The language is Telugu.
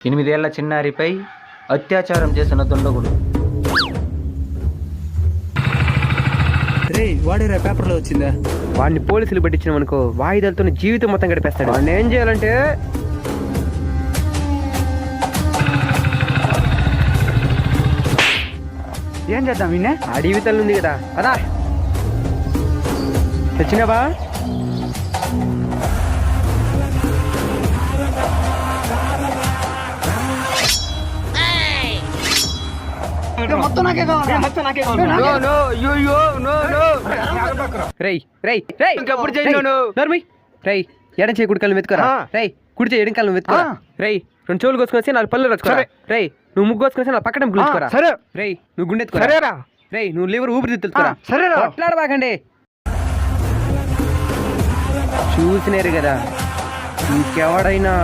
8 ఏళ్ల చిన్నారిపై అత్యాచారం చేసిన దుండగుడు. వాడేరా పేపర్లో వచ్చిందా? వాడిని పోలీసులు పట్టించిన అనుకో వాయిదాలతో జీవితం మొత్తం గడిపేస్తాడు. వాడిని ఏం చేయాలంటే ఏం చేద్దాం? విన్నే అడవి తల్లి ఉంది కదా, అదా తెచ్చినావా? ఎడం చేయి కుడి కాలం వెతుకోరా. రై కుడి చేయి ఎడం కాలం వెతుకోరా. రై 2 చెవులు కోసుకొచ్చి 4 పళ్ళు రచ్చుకోరా. రై నువ్వు ముగ్గు కోసుకొచ్చి నా పక్కన పిలుచుకోరా. సరే. రై నువ్వు గుండెత్తుకోరా. రై నువ్వు లివర్ ఊపిరితిత్తుకోరా. సరేరా. కొట్లాడబాకండి. చూసినారు కదా, ఇంకెవడైనా